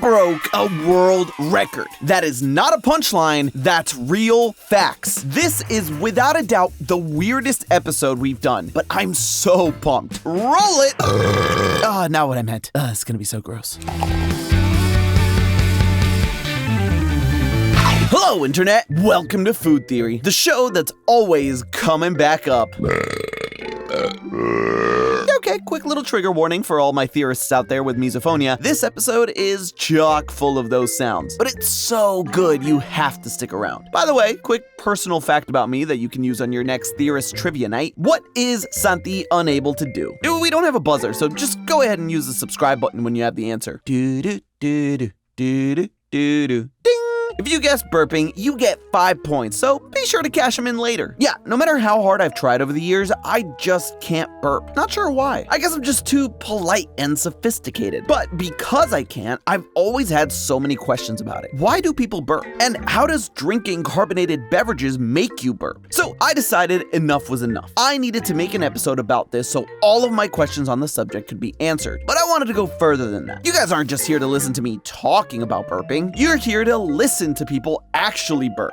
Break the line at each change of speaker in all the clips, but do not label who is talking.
broke a world record. That is not a punchline, that's real facts. This is without a doubt the weirdest episode we've done, but I'm so pumped. Roll it! Not what I meant. It's gonna be so gross. Hello, Internet! Welcome to Food Theory, the show that's always coming back up. Okay, quick little trigger warning for all my theorists out there with misophonia. This episode is chock full of those sounds, but it's so good you have to stick around. By the way, quick personal fact about me that you can use on your next theorist trivia night. What is Santi unable to do? We don't have a buzzer, so just go ahead and use the subscribe button when you have the answer. Do-do-do-do-do-do-do-do. Ding! If you guess burping, you get 5 points, so be sure to cash them in later. Yeah, no matter how hard I've tried over the years, I just can't burp. Not sure why. I guess I'm just too polite and sophisticated. But because I can't, I've always had so many questions about it. Why do people burp? And how does drinking carbonated beverages make you burp? So I decided enough was enough. I needed to make an episode about this so all of my questions on the subject could be answered. But I wanted to go further than that. You guys aren't just here to listen to me talking about burping. You're here to listen to people actually burp.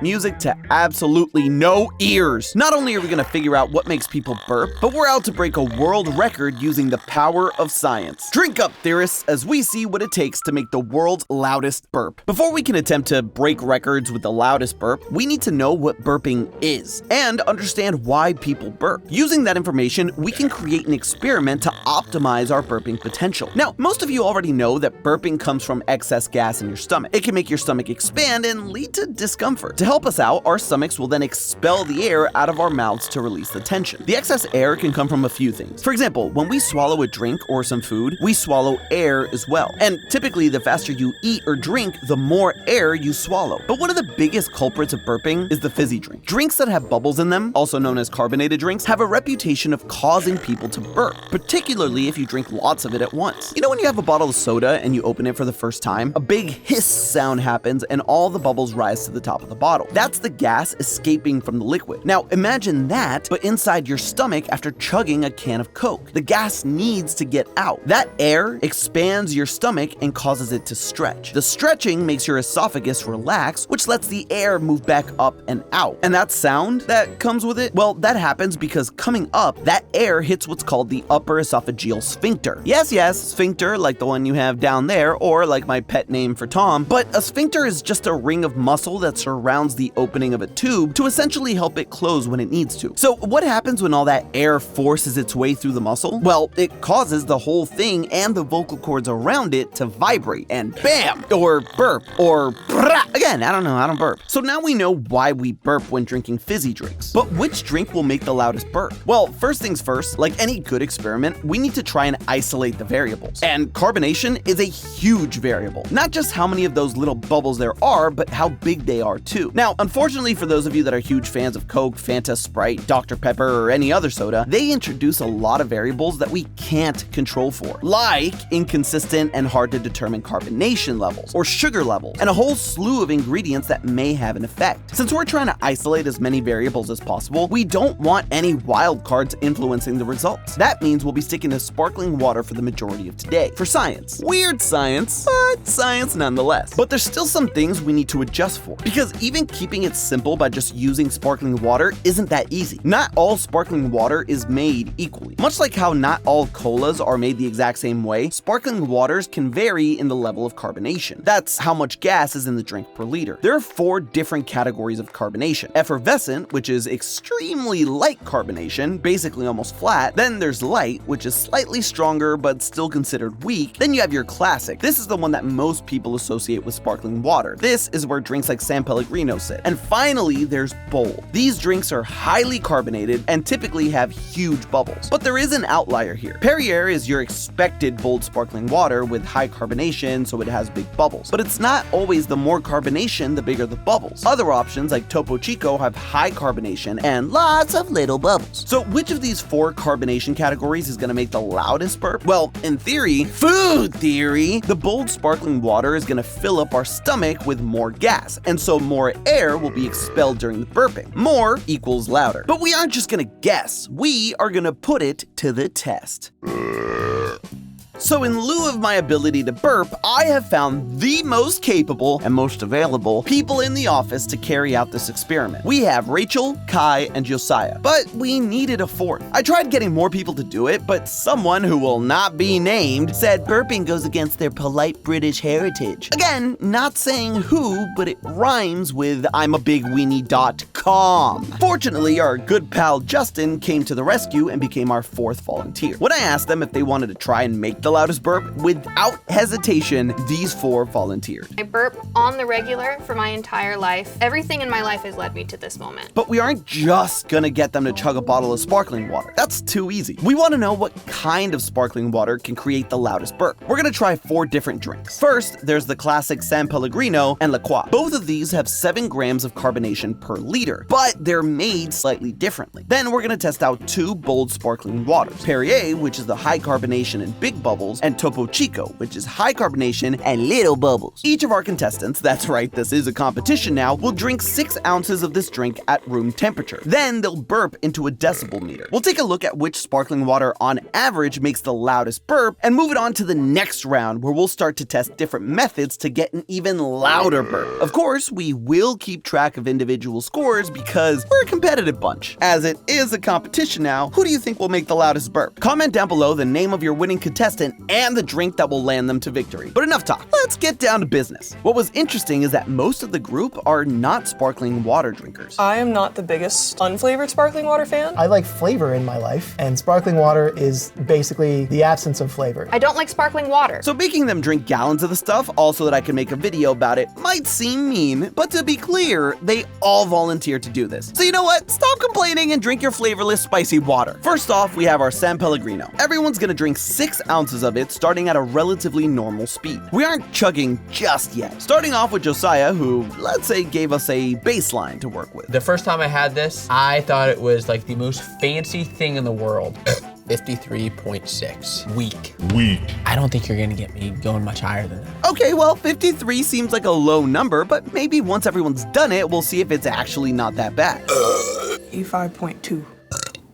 Music to absolutely no ears. Not only are we gonna figure out what makes people burp, but we're out to break a world record using the power of science. Drink up, theorists, as we see what it takes to make the world's loudest burp. Before we can attempt to break records with the loudest burp, we need to know what burping is and understand why people burp. Using that information, we can create an experiment to optimize our burping potential. Now, most of you already know that burping comes from excess gas in your stomach. It can make your stomach expand and lead to discomfort. To help us out, our stomachs will then expel the air out of our mouths to release the tension. The excess air can come from a few things. For example, when we swallow a drink or some food, we swallow air as well. And typically, the faster you eat or drink, the more air you swallow. But one of the biggest culprits of burping is the fizzy drink. Drinks that have bubbles in them, also known as carbonated drinks, have a reputation of causing people to burp, particularly if you drink lots of it at once. You know when you have a bottle of soda and you open it for the first time? A big hiss sound happens and all the bubbles rise to the top of the bottle. That's the gas escaping from the liquid. Now imagine that, but inside your stomach after chugging a can of Coke. The gas needs to get out. That air expands your stomach and causes it to stretch. The stretching makes your esophagus relax, which lets the air move back up and out. And that sound that comes with it, well, that happens because coming up, that air hits what's called the upper esophageal sphincter. Yes, sphincter, like the one you have down there, or like my pet name for Tom, but a sphincter is just a ring of muscle that surrounds the opening of a tube to essentially help it close when it needs to. So what happens when all that air forces its way through the muscle? Well, it causes the whole thing and the vocal cords around it to vibrate and bam, or burp, or brah. Again, I don't burp. So now we know why we burp when drinking fizzy drinks. But which drink will make the loudest burp? Well, first things first, like any good experiment, we need to try and isolate the variables. And carbonation is a huge variable. Not just how many of those little bubbles there are, but how big they are too. Now, unfortunately for those of you that are huge fans of Coke, Fanta, Sprite, Dr. Pepper, or any other soda, they introduce a lot of variables that we can't control for, like inconsistent and hard to determine carbonation levels, or sugar levels, and a whole slew of ingredients that may have an effect. Since we're trying to isolate as many variables as possible, we don't want any wild cards influencing the results. That means we'll be sticking to sparkling water for the majority of today. For science. Weird science, but science nonetheless. But there's still some things we need to adjust for, because even keeping it simple by just using sparkling water isn't that easy. Not all sparkling water is made equally. Much like how not all colas are made the exact same way, sparkling waters can vary in the level of carbonation. That's how much gas is in the drink per liter. There are 4 different categories of carbonation. Effervescent, which is extremely light carbonation, basically almost flat. Then there's light, which is slightly stronger but still considered weak. Then you have your classic. This is the one that most people associate with sparkling water. This is where drinks like San Pellegrino sit. And finally, there's bold. These drinks are highly carbonated and typically have huge bubbles. But there is an outlier here. Perrier is your expected bold sparkling water with high carbonation, so it has big bubbles. But it's not always the more carbonation, the bigger the bubbles. Other options like Topo Chico have high carbonation and lots of little bubbles. So which of these 4 carbonation categories is going to make the loudest burp? Well, in theory, food theory, the bold sparkling water is going to fill up our stomach with more gas, and so more air will be expelled during the burping. More equals louder. But we aren't just going to guess, we are going to put it to the test. So in lieu of my ability to burp, I have found the most capable and most available people in the office to carry out this experiment. We have Rachel, Kai, and Josiah, but we needed a fourth. I tried getting more people to do it, but someone who will not be named said burping goes against their polite British heritage. Again, not saying who, but it rhymes with I'mABigWeenie.com. Fortunately, our good pal Justin came to the rescue and became our fourth volunteer. When I asked them if they wanted to try and make the loudest burp, without hesitation, these four volunteered.
I burp on the regular for my entire life. Everything in my life has led me to this moment.
But we aren't just gonna get them to chug a bottle of sparkling water. That's too easy. We want to know what kind of sparkling water can create the loudest burp. We're gonna try 4 different drinks. First, there's the classic San Pellegrino and La Croix. Both of these have 7 grams of carbonation per liter, but they're made slightly differently. Then we're gonna test out 2 bold sparkling waters. Perrier, which is the high carbonation and big bubbles, and Topo Chico, which is high carbonation and little bubbles. Each of our contestants, that's right, this is a competition now, will drink 6 ounces of this drink at room temperature. Then they'll burp into a decibel meter. We'll take a look at which sparkling water on average makes the loudest burp and move it on to the next round where we'll start to test different methods to get an even louder burp. Of course, we will keep track of individual scores because we're a competitive bunch. As it is a competition now, who do you think will make the loudest burp? Comment down below the name of your winning contestant and the drink that will land them to victory. But enough talk, let's get down to business. What was interesting is that most of the group are not sparkling water drinkers.
I am not the biggest unflavored sparkling water fan.
I like flavor in my life, and sparkling water is basically the absence of flavor.
I don't like sparkling water.
So making them drink gallons of the stuff, also that I can make a video about it, might seem mean, but to be clear, they all volunteered to do this. So you know what? Stop complaining and drink your flavorless spicy water. First off, we have our San Pellegrino. Everyone's gonna drink 6 ounces of it, starting at a relatively normal speed. We aren't chugging just yet. Starting off with Josiah, who, let's say, gave us a baseline to work with.
The first time I had this, I thought it was like the most fancy thing in the world. 53.6. Weak. I don't think you're gonna get me going much higher than that.
Okay, well, 53 seems like a low number, but maybe once everyone's done it, we'll see if it's actually not that bad.
85.2.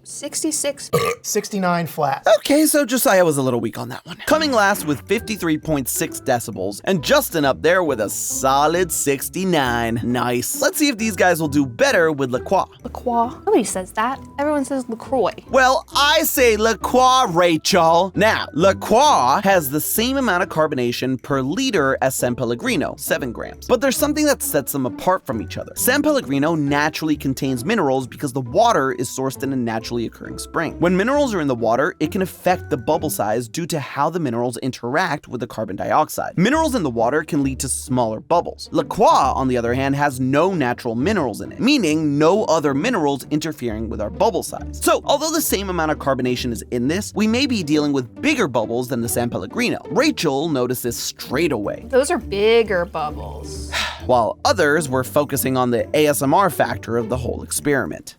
66.
69 flat.
Okay, so Josiah was a little weak on that one. Coming last with 53.6 decibels, and Justin up there with a solid 69. Nice. Let's see if these guys will do better with La Croix.
La Croix. Nobody says that. Everyone says LaCroix.
Well, I say La Croix, Rachel. Now, La Croix has the same amount of carbonation per liter as San Pellegrino, 7 grams. But there's something that sets them apart from each other. San Pellegrino naturally contains minerals because the water is sourced in a naturally occurring spring. When minerals are in the water, it can affect the bubble size due to how the minerals interact with the carbon dioxide. Minerals in the water can lead to smaller bubbles. La Croix, on the other hand, has no natural minerals in it, meaning no other minerals interfering with our bubble size. So, although the same amount of carbonation is in this, we may be dealing with bigger bubbles than the San Pellegrino. Rachel noticed this straight away,
Those are bigger bubbles.
while others were focusing on the ASMR factor of the whole experiment.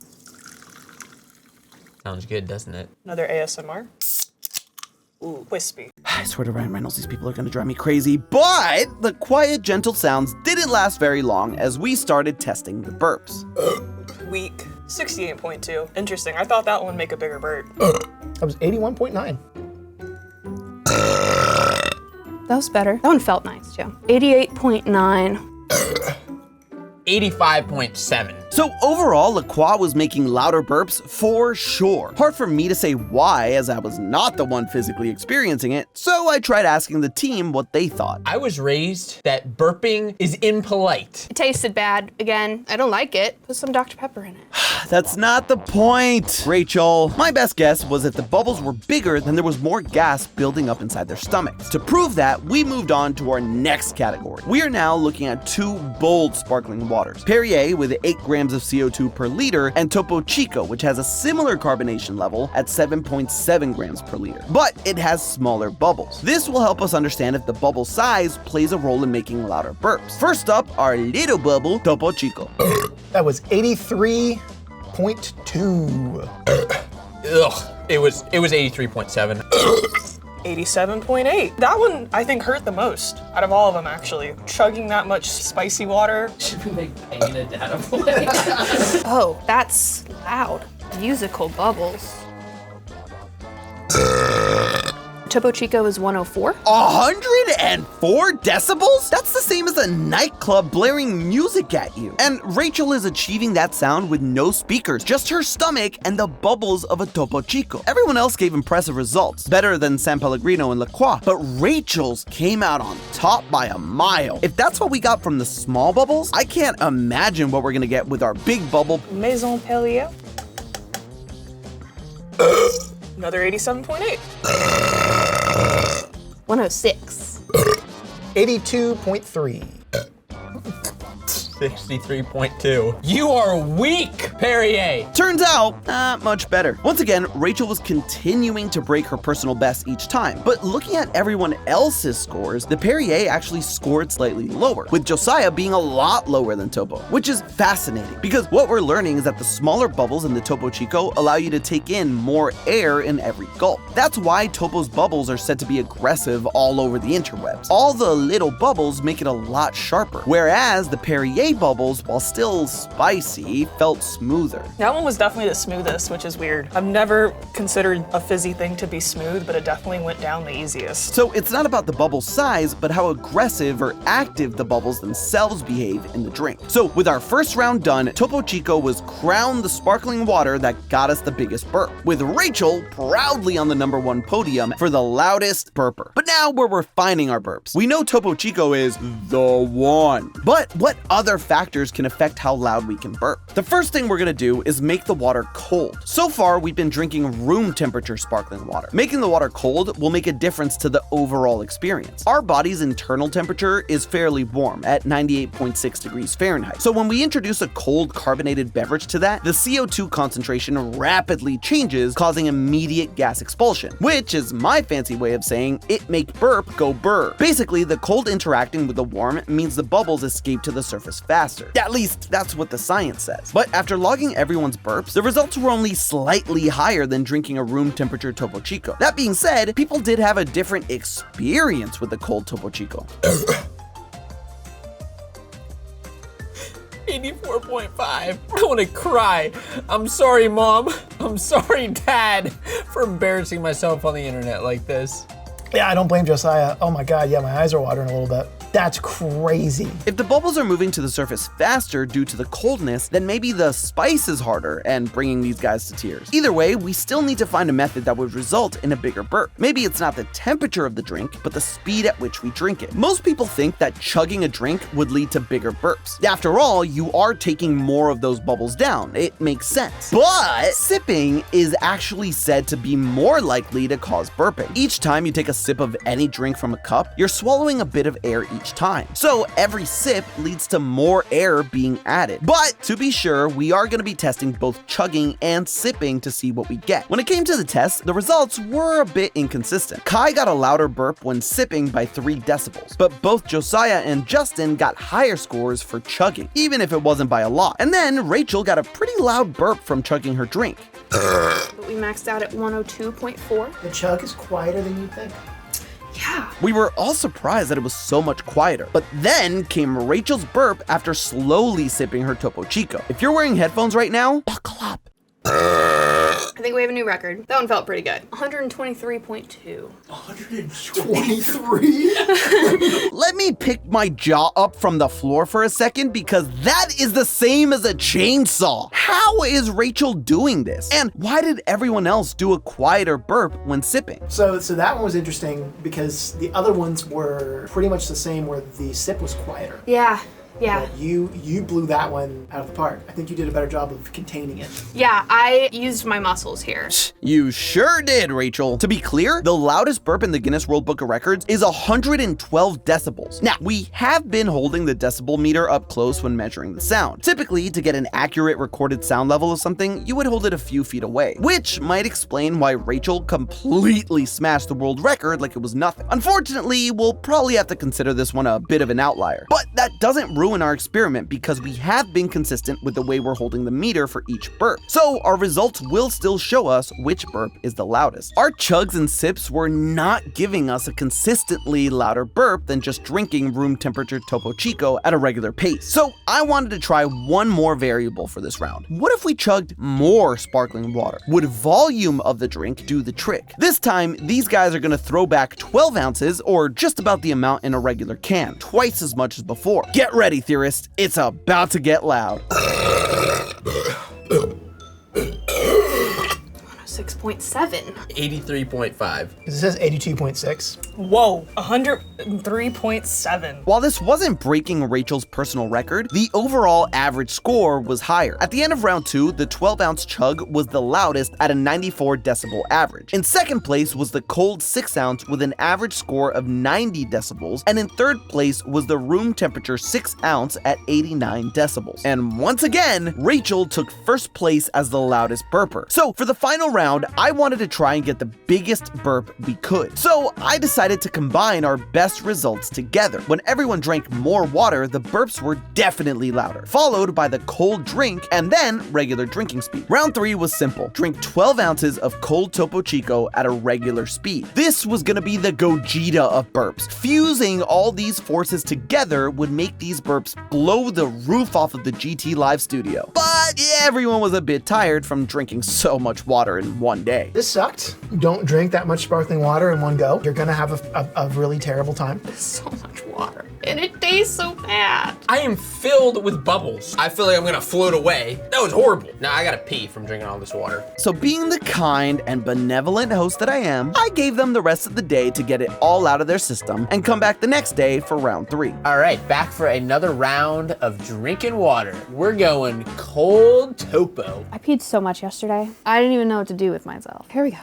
Sounds good, doesn't it?
Another ASMR. Ooh, wispy.
I swear to Ryan Reynolds, these people are gonna drive me crazy, but the quiet, gentle sounds didn't last very long as we started testing the burps.
Weak. 68.2. Interesting. I thought that one would make a bigger burp.
That was 81.9.
That was better. That one felt nice, Joe. 88.9.
85.7.
So overall, La Croix was making louder burps for sure. Hard for me to say why, as I was not the one physically experiencing it, so I tried asking the team what they thought.
I was raised that burping is impolite.
It tasted bad. Again, I don't like it. Put some Dr. Pepper in it.
That's not the point, Rachel. My best guess was if the bubbles were bigger, then there was more gas building up inside their stomachs. To prove that, we moved on to our next category. We are now looking at 2 bold sparkling waters. Perrier with 8 grams of CO2 per liter, and Topo Chico, which has a similar carbonation level at 7.7 grams per liter, but it has smaller bubbles. This will help us understand if the bubble size plays a role in making louder burps. First up, our little bubble, Topo Chico.
That was 83.2.
Ugh. It was 83.7.
87.8. That one, I think, hurt the most out of all of them, actually. Chugging that much spicy water.
Should we make Payne a data point?
Oh, that's loud. Musical bubbles. Topo Chico is 104.
104 decibels? That's the same as a nightclub blaring music at you. And Rachel is achieving that sound with no speakers, just her stomach and the bubbles of a Topo Chico. Everyone else gave impressive results, better than San Pellegrino and La Croix, but Rachel's came out on top by a mile. If that's what we got from the small bubbles, I can't imagine what we're gonna get with our big bubble.
Maison Pellier. Another 87.8.
106.
82.3.
63.2. You are weak, Perrier.
Turns out, not much better. Once again, Rachel was continuing to break her personal best each time, but looking at everyone else's scores, the Perrier actually scored slightly lower, with Josiah being a lot lower than Topo, which is fascinating because what we're learning is that the smaller bubbles in the Topo Chico allow you to take in more air in every gulp. That's why Topo's bubbles are said to be aggressive all over the interwebs. All the little bubbles make it a lot sharper, whereas the Perrier bubbles, while still spicy, felt smoother.
That one was definitely the smoothest, which is weird. I've never considered a fizzy thing to be smooth, but it definitely went down the easiest.
So it's not about the bubble size, but how aggressive or active the bubbles themselves behave in the drink. So with our first round done, Topo Chico was crowned the sparkling water that got us the biggest burp, with Rachel proudly on the #1 podium for the loudest burper. But now we're refining our burps. We know Topo Chico is the one, but what other factors can affect how loud we can burp? The first thing we're gonna do is make the water cold. So far, we've been drinking room temperature sparkling water. Making the water cold will make a difference to the overall experience. Our body's internal temperature is fairly warm at 98.6 degrees Fahrenheit. So when we introduce a cold carbonated beverage to that, the CO2 concentration rapidly changes, causing immediate gas expulsion, which is my fancy way of saying it make burp go burr. Basically, the cold interacting with the warm means the bubbles escape to the surface faster. At least that's what the science says. But after logging everyone's burps, the results were only slightly higher than drinking a room temperature Topo Chico. That being said, people did have a different experience with the cold Topo Chico.
84.5. I want to cry. I'm sorry, Mom. I'm sorry, Dad, for embarrassing myself on the internet like this.
Yeah, I don't blame Josiah. Oh my God, yeah, my eyes are watering a little bit. That's crazy.
If the bubbles are moving to the surface faster due to the coldness, then maybe the spice is harder and bringing these guys to tears. Either way, we still need to find a method that would result in a bigger burp. Maybe it's not the temperature of the drink, but the speed at which we drink it. Most people think that chugging a drink would lead to bigger burps. After all, you are taking more of those bubbles down. It makes sense. But sipping is actually said to be more likely to cause burping. Each time you take a sip of any drink from a cup, you're swallowing a bit of air each time. So every sip leads to more air being added. But to be sure, we are going to be testing both chugging and sipping to see what we get. When it came to the test, the results were a bit inconsistent. Kai got a louder burp when sipping by 3 decibels, but both Josiah and Justin got higher scores for chugging, even if it wasn't by a lot. And then Rachel got a pretty loud burp from chugging her drink.
But we maxed out at 102.4.
The chug is quieter than you think.
Yeah.
We were all surprised that it was so much quieter. But then came Rachel's burp after slowly sipping her Topo Chico. If you're wearing headphones right now, buckle up.
I think we have a new record. That one felt pretty good. 123.2.
123?
Let me pick my jaw up from the floor for a second because that is the same as a chainsaw. How is Rachel doing this? And why did everyone else do a quieter burp when sipping?
So that one was interesting because the other ones were pretty much the same where the sip was quieter.
Yeah. Yeah.
But you blew that one out of the park. I think you did a better job of containing it.
Yeah, I used my muscles here.
You sure did, Rachel. To be clear, the loudest burp in the Guinness World Book of Records is 112 decibels. Now, we have been holding the decibel meter up close when measuring the sound. Typically, to get an accurate recorded sound level of something, you would hold it a few feet away, which might explain why Rachel completely smashed the world record like it was nothing. Unfortunately, we'll probably have to consider this one a bit of an outlier, but that doesn't ruin low in our experiment because we have been consistent with the way we're holding the meter for each burp. So our results will still show us which burp is the loudest. Our chugs and sips were not giving us a consistently louder burp than just drinking room temperature Topo Chico at a regular pace. So I wanted to try one more variable for this round. What if we chugged more sparkling water? Would volume of the drink do the trick? This time, these guys are gonna throw back 12 ounces, or just about the amount in a regular can, twice as much as before. Get ready, theorists, it's about to get loud.
6.7.
83.5.
It says 82.6.
Whoa, 103.7.
While this wasn't breaking Rachel's personal record, the overall average score was higher. At the end of round 2, the 12-ounce chug was the loudest at a 94 decibel average. In second place was the cold 6-ounce with an average score of 90 decibels, and in third place was the room temperature 6-ounce at 89 decibels. And once again, Rachel took first place as the loudest burper. So for the final round, I wanted to try and get the biggest burp we could. So I decided to combine our best results together. When everyone drank more water, the burps were definitely louder, followed by the cold drink and then regular drinking speed. Round 3 was simple. Drink 12 ounces of cold Topo Chico at a regular speed. This was gonna be the Gogeta of burps. Fusing all these forces together would make these burps blow the roof off of the GT Live studio. But yeah, everyone was a bit tired from drinking so much water in one day.
This sucked. Don't drink that much sparkling water in one go. You're gonna have a really terrible time.
So much water. And it tastes so bad.
I am filled with bubbles. I feel like I'm gonna float away. That was horrible. Now I gotta pee from drinking all this water.
So being the kind and benevolent host that I am, I gave them the rest of the day to get it all out of their system and come back the next day for round 3.
All right, back for another round of drinking water. We're going cold Topo.
I peed so much yesterday. I didn't even know what to do with myself. Here we go.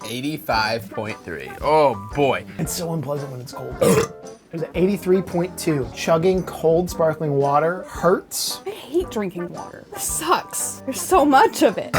85.3. Oh boy.
It's so unpleasant when it's cold. There's an 83.2. Chugging cold sparkling water hurts.
I hate drinking water. It sucks. There's so much of it.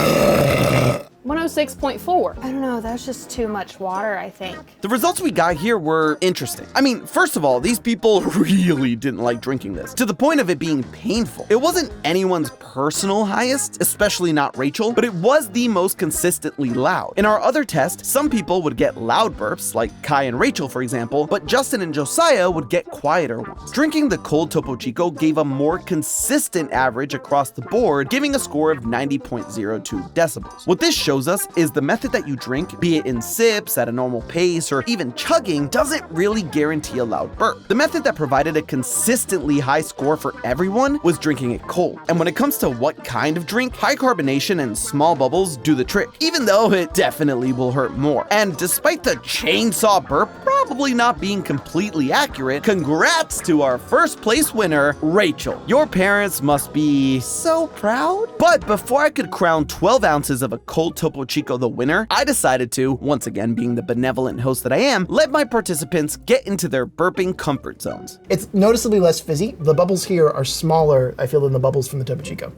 106.4. I don't know, that's just too much water, I think.
The results we got here were interesting. I mean, first of all, these people really didn't like drinking this, to the point of it being painful. It wasn't anyone's personal highest, especially not Rachel, but it was the most consistently loud. In our other test, some people would get loud burps, like Kai and Rachel, for example, but Justin and Josiah would get quieter ones. Drinking the cold Topo Chico gave a more consistent average across the board, giving a score of 90.02 decibels. What this shows us is the method that you drink, be it in sips, at a normal pace, or even chugging, doesn't really guarantee a loud burp. The method that provided a consistently high score for everyone was drinking it cold. And when it comes to what kind of drink, high carbonation and small bubbles do the trick, even though it definitely will hurt more. And despite the chainsaw burp probably not being completely accurate, congrats to our first place winner, Rachel. Your parents must be so proud. But before I could crown 12 ounces of a cold Topo Chico the winner, I decided to, once again being the benevolent host that I am, let my participants get into their burping comfort zones.
It's noticeably less fizzy. The bubbles here are smaller, I feel, than the bubbles from the Topo Chico.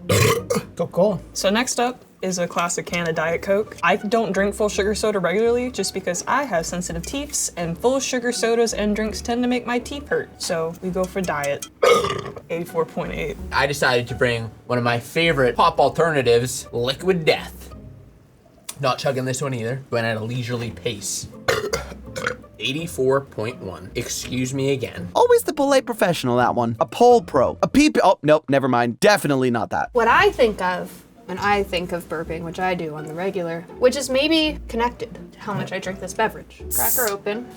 Coca-Cola.
So next up is a classic can of Diet Coke. I don't drink full sugar soda regularly just because I have sensitive teeths and full sugar sodas and drinks tend to make my teeth hurt. So we go for diet. 84.8.
I decided to bring one of my favorite pop alternatives, Liquid Death. Not chugging this one either, going at a leisurely pace. 84.1. Excuse me again.
Always the polite professional, that one. A pole pro. A peep. Oh, nope, never mind. Definitely not that.
What I think of when I think of burping, which I do on the regular, which is maybe connected to how much I drink this beverage. Cracker open.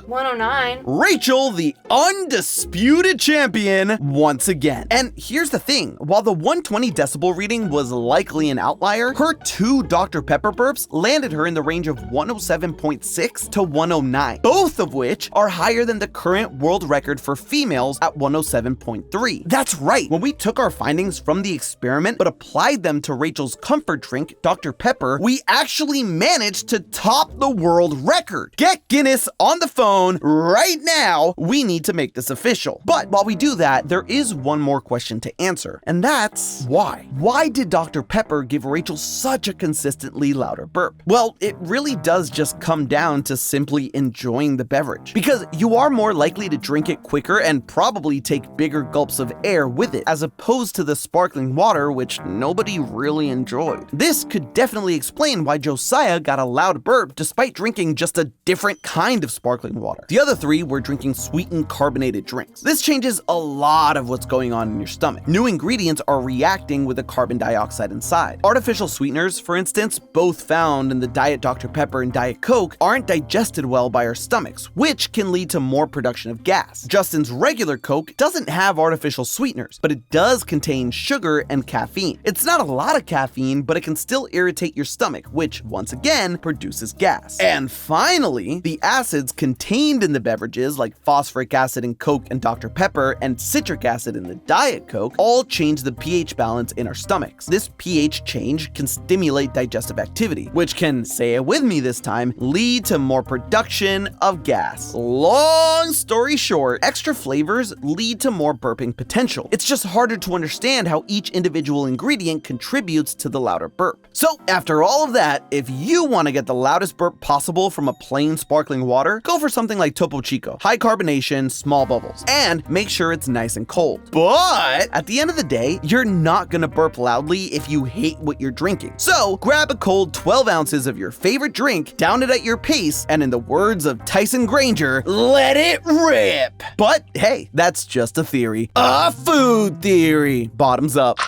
109.
Rachel, the undisputed champion, once again. And here's the thing, while the 120 decibel reading was likely an outlier, her 2 Dr. Pepper burps landed her in the range of 107.6 to 109, both of which are higher than the current world record for females at 107.3. That's right, when we took our findings from the experiment but applied them to Rachel's comfort drink, Dr. Pepper, we actually managed to top the world record. Get Guinness on the phone phone right now. We need to make this official. But while we do that, there is one more question to answer, and that's why? Why did Dr. Pepper give Rachel such a consistently louder burp? Well, it really does just come down to simply enjoying the beverage, because you are more likely to drink it quicker and probably take bigger gulps of air with it, as opposed to the sparkling water, which nobody really enjoyed. This could definitely explain why Josiah got a loud burp despite drinking just a different kind of sparkling water. The other three were drinking sweetened carbonated drinks. This changes a lot of what's going on in your stomach. New ingredients are reacting with the carbon dioxide inside. Artificial sweeteners, for instance, both found in the Diet Dr. Pepper and Diet Coke, aren't digested well by our stomachs, which can lead to more production of gas. Justin's regular Coke doesn't have artificial sweeteners, but it does contain sugar and caffeine. It's not a lot of caffeine, but it can still irritate your stomach, which once again produces gas. And finally, the acids contained in the beverages, like phosphoric acid in Coke and Dr. Pepper and citric acid in the Diet Coke, all change the pH balance in our stomachs. This pH change can stimulate digestive activity, which can, say it with me this time, lead to more production of gas. Long story short, extra flavors lead to more burping potential. It's just harder to understand how each individual ingredient contributes to the louder burp. So after all of that, if you want to get the loudest burp possible from a plain sparkling water, go for something like Topo Chico. High carbonation, small bubbles, and make sure it's nice and cold. But at the end of the day, you're not gonna burp loudly if you hate what you're drinking. So grab a cold 12 ounces of your favorite drink, down it at your pace, and in the words of Tyson Granger, let it rip. But hey, that's just a theory. A food theory. Bottoms up.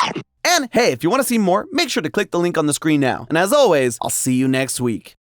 And hey, if you want to see more, make sure to click the link on the screen now. And as always, I'll see you next week.